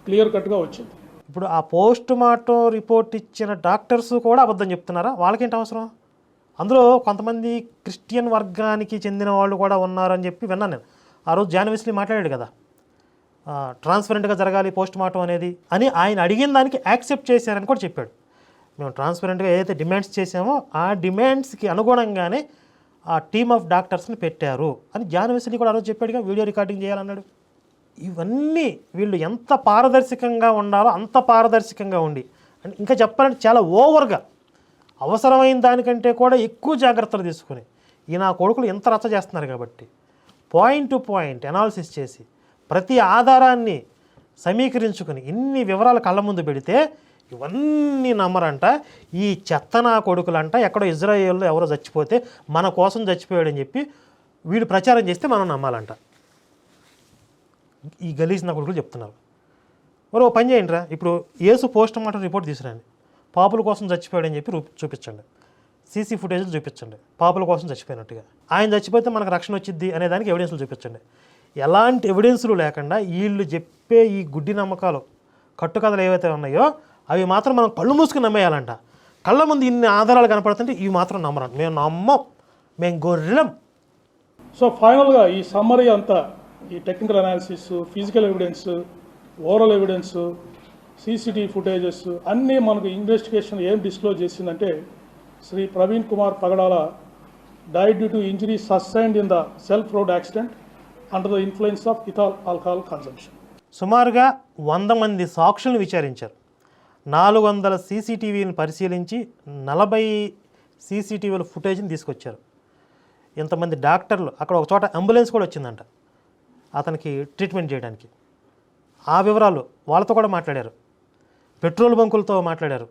క్లియర్ కట్గా వచ్చింది. ఇప్పుడు ఆ పోస్ట్ మార్టం రిపోర్ట్ ఇచ్చిన డాక్టర్స్ కూడా అబద్ధం చెప్తున్నారా? వాళ్ళకేంటి అవసరం? అందులో కొంతమంది క్రిస్టియన్ వర్గానికి చెందిన వాళ్ళు కూడా ఉన్నారని చెప్పి విన్నాను నేను. ఆ రోజు జాన్ వెస్లీ మాట్లాడాడు కదా, ట్రాన్స్పరెంట్గా జరగాలి పోస్ట్ మార్టం అనేది అని. ఆయన అడిగిన దానికి యాక్సెప్ట్ చేశారని కూడా చెప్పాడు. మేము ట్రాన్స్పరెంట్గా ఏదైతే డిమాండ్స్ చేసామో ఆ డిమాండ్స్కి అనుగుణంగానే ఆ టీమ్ ఆఫ్ డాక్టర్స్ని పెట్టారు అని జాన్ వెస్లీ కూడా ఆ రోజు చెప్పాడుగా. వీడియో రికార్డింగ్ చేయాలన్నాడు. ఇవన్నీ వీళ్ళు ఎంత పారదర్శకంగా ఉండాలో అంత పారదర్శకంగా ఉండి, అంటే ఇంకా చెప్పాలంటే చాలా ఓవర్గా అవసరమైన దానికంటే కూడా ఎక్కువ జాగ్రత్తలు తీసుకుని ఈ నా కొడుకులు ఎంత రచ్చ చేస్తున్నారు కాబట్టి పాయింట్ టు పాయింట్ అనాలిసిస్ చేసి ప్రతి ఆధారాన్ని సమీకరించుకుని ఇన్ని వివరాలు కళ్ళ ముందు పెడితే ఇవన్నీ నమ్మరంట. ఈ చెత్త నా కొడుకులంట ఎక్కడో ఇజ్రాయేల్లో ఎవరో చచ్చిపోతే మన కోసం చచ్చిపోయాడని చెప్పి వీళ్ళు ప్రచారం చేస్తే మనం నమ్మాలంట. ఈ గలీజ్ నా కొడుకులు చెప్తున్నారు. మరి ఓ పని చేయండి రా, ఇప్పుడు యేసు పోస్ట్ మార్టం రిపోర్ట్ తీసుకురండి, పాపుల కోసం చచ్చిపోయాడని చెప్పి చూపించండి, సీసీ ఫుటేజ్లు చూపించండి, పాపుల కోసం చచ్చిపోయినట్టుగా. ఆయన చచ్చిపోతే మనకు రక్షణ వచ్చింది అనే దానికి ఎవిడెన్స్లు చూపించండి. ఎలాంటి ఎవిడెన్స్లు లేకుండా వీళ్ళు చెప్పే ఈ గుడ్డి నమ్మకాలు, కట్టుకథలు ఏవైతే ఉన్నాయో అవి మాత్రం మనం కళ్ళు మూసుకుని నమ్మేయాలంట. కళ్ళ ముందు ఇన్ని ఆధారాలు కనపడుతుంటే ఇవి మాత్రం నమ్మరం. మేము నమ్మం, మేము గొర్రెలం. సో ఫైనల్గా ఈ సమ్మరీ అంతా, ఈ technical analysis, physical evidence, oral evidence, CCTV footages అన్నీ మనకు ఇన్వెస్టిగేషన్ ఏం డిస్క్లోజ్ చేసిందంటే Sri Praveen Kumar Pagadala died due to injuries sustained in the self-road accident under the influence of ethyl alcohol consumption. సుమారుగా 100 మంది సాక్షులను విచారించారు. 400 సీసీటీవీని పరిశీలించి 40 సీసీటీవీల ఫుటేజ్ని తీసుకొచ్చారు. ఇంతమంది డాక్టర్లు, అక్కడ ఒక చోట అంబులెన్స్ కూడా వచ్చిందంట అతనికి ట్రీట్మెంట్ చేయడానికి. ఆ వివరాలు వాళ్ళతో కూడా మాట్లాడారు. పెట్రోల్ బంకులతో మాట్లాడారు.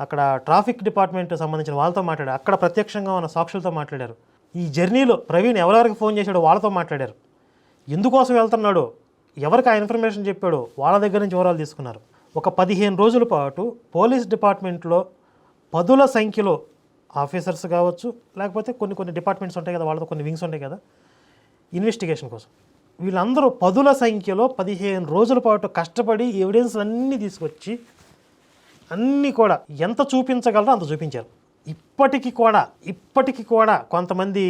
అక్కడ ట్రాఫిక్ డిపార్ట్మెంట్ సంబంధించిన వాళ్ళతో మాట్లాడారు. అక్కడ ప్రత్యక్షంగా ఉన్న సాక్షులతో మాట్లాడారు. ఈ జర్నీలో ప్రవీణ్ ఎవరెవరికి ఫోన్ చేశాడో వాళ్ళతో మాట్లాడారు. ఎందుకోసం వెళ్తున్నాడో, ఎవరికి ఆ ఇన్ఫర్మేషన్ చెప్పాడో వాళ్ళ దగ్గర నుంచి వివరాలు తీసుకున్నారు. ఒక 15 రోజుల పాటు పోలీస్ డిపార్ట్మెంట్లో పదుల సంఖ్యలో ఆఫీసర్స్ కావచ్చు, లేకపోతే కొన్ని డిపార్ట్మెంట్స్ ఉంటాయి కదా, వాళ్ళతో కొన్ని వింగ్స్ ఉంటాయి కదా ఇన్వెస్టిగేషన్ కోసం, వీళ్ళందరూ పదుల సంఖ్యలో 15 రోజుల పాటు కష్టపడి ఎవిడెన్స్ అన్నీ తీసుకొచ్చి అన్నీ కూడా ఎంత చూపించగలరో అంత చూపించారు. ఇప్పటికీ కూడా కొంతమంది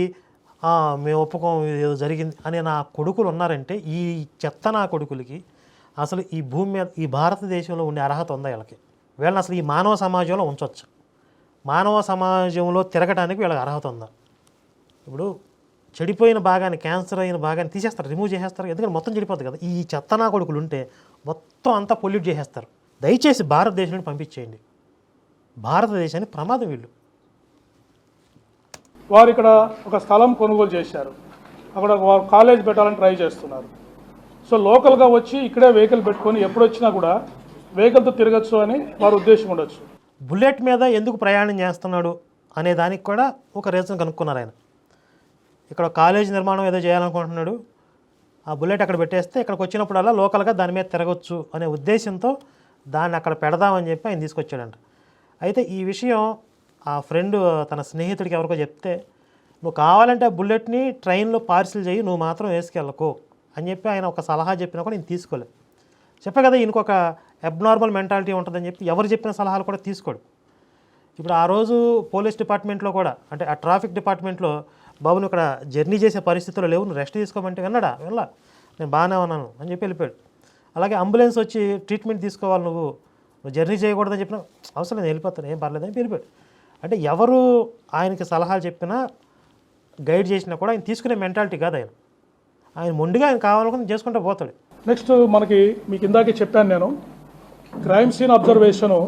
మేము ఒప్పుకోం ఏదో జరిగింది అనే నా కొడుకులు ఉన్నారంటే, ఈ చెత్త నా కొడుకులకి అసలు ఈ భూమి మీద, ఈ భారతదేశంలో ఉండే అర్హత ఉందా వీళ్ళకి? వీళ్ళని అసలు ఈ మానవ సమాజంలో ఉంచవచ్చు? మానవ సమాజంలో తిరగడానికి వీళ్ళకి అర్హత ఉందా? ఇప్పుడు చెడిపోయిన భాగాన్ని, క్యాన్సర్ అయిన భాగాన్ని తీసేస్తారు, రిమూవ్ చేసేస్తారు. ఎందుకంటే మొత్తం చెడిపోతుంది కదా. ఈ చెత్త నా కొడుకులు ఉంటే మొత్తం అంతా పొల్యూట్ చేసేస్తారు. దయచేసి భారతదేశాన్ని పంపించేయండి. భారతదేశాన్ని ప్రమాదం వీళ్ళు. వారు ఇక్కడ ఒక స్థలం కొనుగోలు చేశారు. అక్కడ వారు కాలేజ్ పెట్టాలని ట్రై చేస్తున్నారు. సో లోకల్గా వచ్చి ఇక్కడే వెహికల్ పెట్టుకొని ఎప్పుడు వచ్చినా కూడా వెహికల్తో తిరగచ్చు అని వారి ఉద్దేశం ఉండొచ్చు. బుల్లెట్ మీద ఎందుకు ప్రయాణం చేస్తున్నాడు అనే దానికి కూడా ఒక రీజన్ కనుక్కున్నారు ఆయన. ఇక్కడ కాలేజ్ నిర్మాణం ఏదో చేయాలనుకుంటున్నాడు, ఆ బుల్లెట్ అక్కడ పెట్టేస్తే ఇక్కడికి వచ్చినప్పుడల్లా లోకల్గా దాని మీద తిరగచ్చు అనే ఉద్దేశంతో దాన్ని అక్కడ పెడదామని చెప్పి ఆయన తీసుకొచ్చాడంట. అయితే ఈ విషయం ఆ ఫ్రెండ్ తన స్నేహితుడికి ఎవరికో చెప్తే, నువ్వు కావాలంటే ఆ బుల్లెట్ని ట్రైన్లో పార్సిల్ చేయి, నువ్వు మాత్రం వేసుకెళ్ళకు అని చెప్పి ఆయన ఒక సలహా చెప్పినా కూడా నేను తీసుకోలేదు. చెప్పే కదా ఈయనకొక అబ్నార్మల్ మెంటాలిటీ ఉంటుందని చెప్పి ఎవరు చెప్పిన సలహాలు కూడా తీసుకోడు. ఇప్పుడు ఆ రోజు పోలీస్ డిపార్ట్మెంట్లో కూడా, అంటే ఆ ట్రాఫిక్ డిపార్ట్మెంట్లో, బాబు నువ్వు ఇక్కడ జర్నీ చేసే పరిస్థితుల్లో లేవు, నువ్వు రెస్ట్ తీసుకోమంటే విన్నాడా? నేను బాగానే ఉన్నాను అని చెప్పి వెళ్ళిపోయాడు. అలాగే అంబులెన్స్ వచ్చి ట్రీట్మెంట్ తీసుకోవాలి, నువ్వు జర్నీ చేయకూడదని చెప్పినా అవసరం లేదు, వెళ్ళిపోతాను, ఏం పర్లేదని వెళ్ళిపోయాడు. అంటే ఎవరు ఆయనకి సలహాలు చెప్పినా గైడ్ చేసినా కూడా ఆయన తీసుకునే మెంటాలిటీ కాదు ఆయన మొండిగా ఆయన కావాలనుకుని చేసుకుంటూ పోతాడు. నెక్స్ట్ మీకు ఇందాకే చెప్పాను నేను, క్రైమ్ సీన్ అబ్జర్వేషను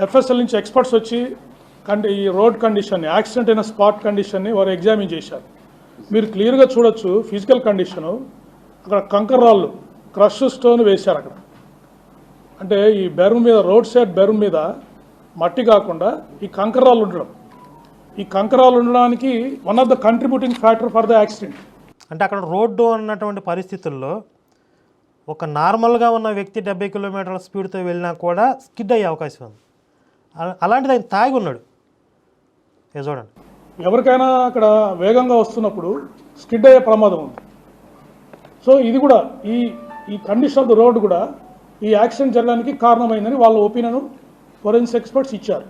ఎఫ్ఎస్ఎల్ నుంచి ఎక్స్పర్ట్స్ వచ్చి ఈ రోడ్ కండిషన్ని, యాక్సిడెంట్ అయిన స్పాట్ కండిషన్ని వారు ఎగ్జామిన్ చేశారు. మీరు క్లియర్గా చూడొచ్చు ఫిజికల్ కండిషను. అక్కడ కంకర్ రాళ్ళు, క్రష్ స్టోన్ వేశారు అక్కడ. అంటే ఈ బెరూన్ మీద, రోడ్ సైడ్ బెరూన్ మీద మట్టి కాకుండా ఈ కంకర్ రాళ్ళు ఉండడం, ఈ కంకర్ రాళ్ళు ఉండడానికి one of the contributing factor for the accident. అంటే అక్కడ రోడ్డు అన్నటువంటి పరిస్థితుల్లో ఒక నార్మల్గా ఉన్న వ్యక్తి 70 కిలోమీటర్ల స్పీడ్తో వెళ్ళినా కూడా స్కిడ్ అయ్యే అవకాశం ఉంది. అలాంటిది ఆయన తాగి ఉన్నాడు. చూడండి, ఎవరికైనా అక్కడ వేగంగా వస్తున్నప్పుడు స్కిడ్ అయ్యే ప్రమాదం ఉంది. సో ఇది కూడా ఈ కండిషన్ ఆఫ్ ద రోడ్ కూడా ఈ యాక్సిడెంట్ జరగడానికి కారణమైందని వాళ్ళ ఒపీనియన్ ఫోరెన్సిక్ ఎక్స్పర్ట్స్ ఇచ్చారు.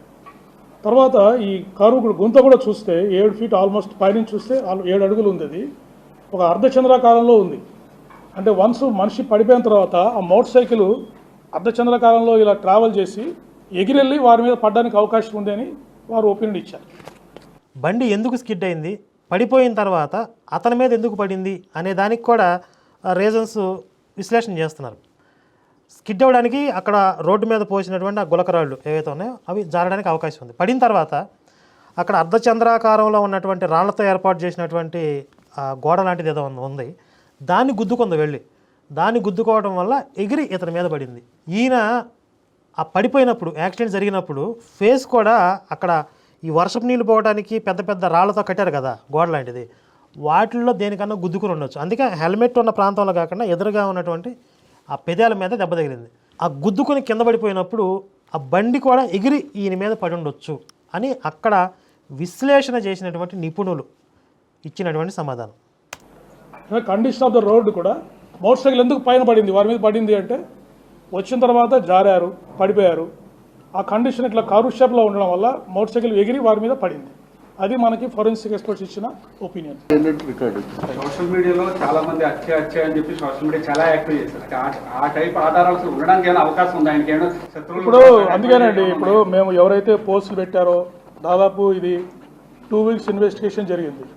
తర్వాత ఈ కరువు గుంత కూడా చూస్తే 7 ఫీట్ ఆల్మోస్ట్, పైనుంచి చూస్తే 7 అడుగులు ఉంది. అది ఒక అర్ధచంద్రాకారంలో ఉంది. అంటే వన్స్ మనిషి పడిపోయిన తర్వాత ఆ మోటార్ సైకిల్ అర్ధచంద్రాకారంలో ఇలా ట్రావెల్ చేసి ఎగిరెళ్ళి వారి మీద పడడానికి అవకాశం ఉంది అని వారు ఒపీనియన్ ఇచ్చారు. బండి ఎందుకు స్కిడ్ అయింది, పడిపోయిన తర్వాత అతని మీద ఎందుకు పడింది అనే దానికి కూడా రీజన్స్ విశ్లేషణ చేస్తున్నారు. స్కిడ్ అవ్వడానికి అక్కడ రోడ్డు మీద పోసినటువంటి ఆ గులకరాళ్ళు ఏవైతే ఉన్నాయో అవి జారడానికి అవకాశం ఉంది. పడిన తర్వాత అక్కడ అర్ధచంద్రాకారంలో ఉన్నటువంటి రాళ్లతో ఏర్పాటు చేసినటువంటి గోడ లాంటిది ఏదో ఉంది, దాన్ని గుద్దుకుంది వెళ్ళి. దాన్ని గుద్దుకోవడం వల్ల ఎగిరి ఇతని మీద పడింది. ఈయన ఆ పడిపోయినప్పుడు, యాక్సిడెంట్ జరిగినప్పుడు ఫేస్ కూడా అక్కడ ఈ వర్షపు నీళ్ళు పోవడానికి పెద్ద పెద్ద రాళ్లతో కట్టారు కదా గోడ లాంటిది, వాటిల్లో దేనికన్నా గుద్దుకుని ఉండొచ్చు. అందుకే హెల్మెట్ ఉన్న ప్రాంతంలో కాకుండా ఎదురుగా ఉన్నటువంటి ఆ పెదాల మీద దెబ్బ తగిలింది. ఆ గుద్దుకుని కింద పడిపోయినప్పుడు ఆ బండి కూడా ఎగిరి ఈయన మీద పడి ఉండొచ్చు అని అక్కడ విశ్లేషణ చేసినటువంటి నిపుణులు ఇచ్చినటువంటి సమాధానం. కండిషన్ ఆఫ్ ద రోడ్ కూడా మోటార్ సైకిల్ ఎందుకు పైన పడింది, వారి మీద పడింది అంటే వచ్చిన తర్వాత జారారు, పడిపోయారు. ఆ కండిషన్ ఇట్లా కారు షేప్లో ఉండడం వల్ల మోటార్ సైకిల్ ఎగిరి వారి మీద పడింది. అది మనకి ఫోరెన్సిక్ ఎక్స్పర్ట్స్ ఇచ్చిన ఒపీనియన్. సోషల్ మీడియాలో చాలా మంది హత్య అని చెప్పి సోషల్ మీడియా చాలా యాక్టివ్ చేశారు. ఆ టైప్ ఆధారాలు అసలు ఉండడానికి ఏమైనా అవకాశం ఉంది? ఆయనకి ఏమైనా శత్రువులు? ఇప్పుడు అందుకేనండి, ఇప్పుడు మేము ఎవరైతే పోస్టులు పెట్టారో దాదాపు ఇది 2 weeks ఇన్వెస్టిగేషన్ జరిగింది.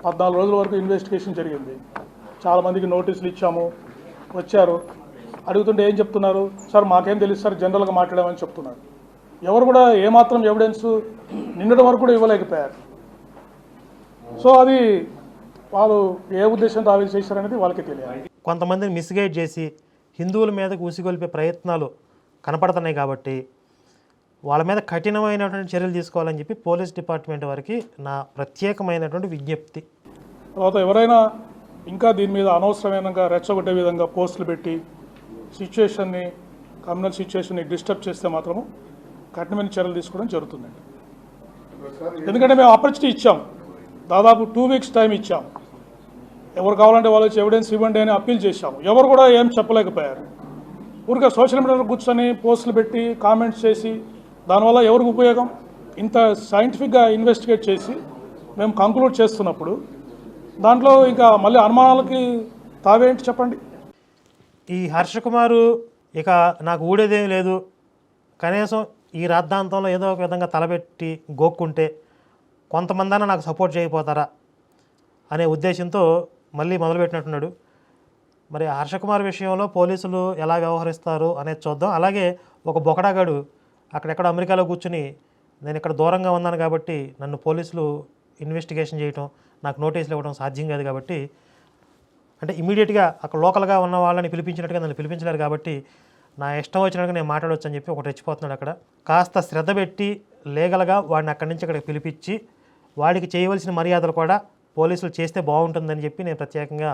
14 రోజుల వరకు ఇన్వెస్టిగేషన్ జరిగింది. చాలామందికి నోటీసులు ఇచ్చాము, వచ్చారు. అడుగుతుంటే ఏం చెప్తున్నారు? సార్ మాకేం తెలుసు సార్, జనరల్గా మాట్లాడామని చెప్తున్నారు. ఎవరు కూడా ఏమాత్రం ఎవిడెన్స్ నిన్నటి వరకు కూడా ఇవ్వలేకపోయారు. సో అది వాళ్ళు ఏ ఉద్దేశంతో ఆవేశ చేశారనేది వాళ్ళకి తెలియాలి. కొంతమందిని మిస్గైడ్ చేసి హిందువుల మీదకు ఉసిగొల్పే ప్రయత్నాలు కనపడుతున్నాయి కాబట్టి వాళ్ళ మీద కఠినమైనటువంటి చర్యలు తీసుకోవాలని చెప్పి పోలీస్ డిపార్ట్మెంట్ వారికి నా ప్రత్యేకమైనటువంటి విజ్ఞప్తి. తర్వాత ఎవరైనా ఇంకా దీని మీద అనవసరమైన రెచ్చగొట్టే విధంగా పోస్టులు పెట్టి సిచ్యుయేషన్ని, కమ్యూనల్ సిచ్యుయేషన్ని డిస్టర్బ్ చేస్తే మాత్రము కఠినమైన చర్యలు తీసుకోవడం జరుగుతుందండి. ఎందుకంటే మేము ఆపర్చునిటీ ఇచ్చాం, దాదాపు 2 weeks టైం ఇచ్చాం. ఎవరు కావాలంటే వాళ్ళు వచ్చి ఎవిడెన్స్ ఇవ్వండి అని అప్పీల్ చేశాము. ఎవరు కూడా ఏం చెప్పలేకపోయారు. ఊరికే సోషల్ మీడియాలో కూర్చొని పోస్టులు పెట్టి కామెంట్స్ చేసి దానివల్ల ఎవరికి ఉపయోగం? ఇంత సైంటిఫిక్గా ఇన్వెస్టిగేట్ చేసి మేము కంక్లూడ్ చేస్తున్నప్పుడు దాంట్లో ఇంకా మళ్ళీ అనుమానాలకి తావేంటి చెప్పండి. ఈ హర్షకుమారు ఇక నాకు ఊడేదేం లేదు, కనీసం ఈ రాద్ధాంతంలో ఏదో ఒక విధంగా తలబెట్టి గోక్కుంటే కొంతమందైనా నాకు సపోర్ట్ చేయకపోతారా అనే ఉద్దేశంతో మళ్ళీ మొదలుపెట్టినట్టున్నాడు. మరి హర్షకుమార్ విషయంలో పోలీసులు ఎలా వ్యవహరిస్తారు అనేది చూద్దాం. అలాగే ఒక బొకడాగాడు అక్కడెక్కడ అమెరికాలో కూర్చుని నేను ఇక్కడ దూరంగా ఉన్నాను కాబట్టి నన్ను పోలీసులు ఇన్వెస్టిగేషన్ చేయటం, నాకు నోటీసులు ఇవ్వడం సాధ్యం కాదు కాబట్టి, అంటే ఇమీడియట్గా అక్కడ లోకల్గా ఉన్న వాళ్ళని పిలిపించినట్టుగా నన్ను పిలిపించలేరు కాబట్టి నా ఇష్టం వచ్చినట్టుగా నేను మాట్లాడవచ్చు అని చెప్పి ఒకటి రెచ్చిపోతున్నాడు. అక్కడ కాస్త శ్రద్ధ పెట్టి లీగల్గా వాడిని అక్కడి నుంచి అక్కడికి పిలిపించి వాడికి చేయవలసిన మర్యాదలు కూడా పోలీసులు చేస్తే బాగుంటుందని చెప్పి నేను ప్రత్యేకంగా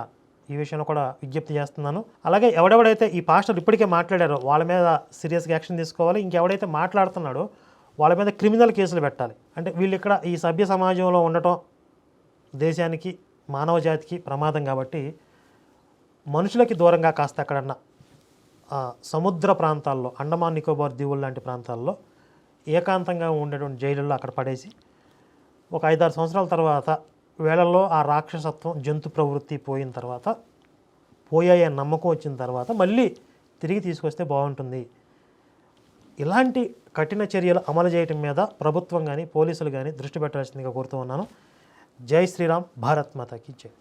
ఈ విషయంలో కూడా విజ్ఞప్తి చేస్తున్నాను. అలాగే ఎవడెవడైతే ఈ పాస్టర్ ఇప్పటికే మాట్లాడారో వాళ్ళ మీద సీరియస్గా యాక్షన్ తీసుకోవాలి. ఇంకెవడైతే మాట్లాడుతున్నాడో వాళ్ళ మీద క్రిమినల్ కేసులు పెట్టాలి. అంటే వీళ్ళు ఇక్కడ ఈ సభ్య సమాజంలో ఉండటం దేశానికి, మానవ జాతికి ప్రమాదం కాబట్టి మనుషులకి దూరంగా కాస్త అక్కడన్నా సముద్ర ప్రాంతాల్లో, అండమాన్ నికోబార్ దీవులు లాంటి ప్రాంతాల్లో ఏకాంతంగా ఉండేటువంటి జైలుల్లో అక్కడ పడేసి ఒక 5-6 సంవత్సరాల తర్వాత వేళల్లో ఆ రాక్షసత్వం, జంతు ప్రవృత్తి పోయిన తర్వాత, పోయాయని నమ్మకం వచ్చిన తర్వాత మళ్ళీ తిరిగి తీసుకొస్తే బాగుంటుంది. ఇలాంటి కఠిన చర్యలు అమలు చేయడం మీద ప్రభుత్వం కానీ పోలీసులు కానీ దృష్టి పెట్టాల్సిందిగా కోరుతూ ఉన్నాను. జై శ్రీరామ్, భారత్ మాతాకి జై.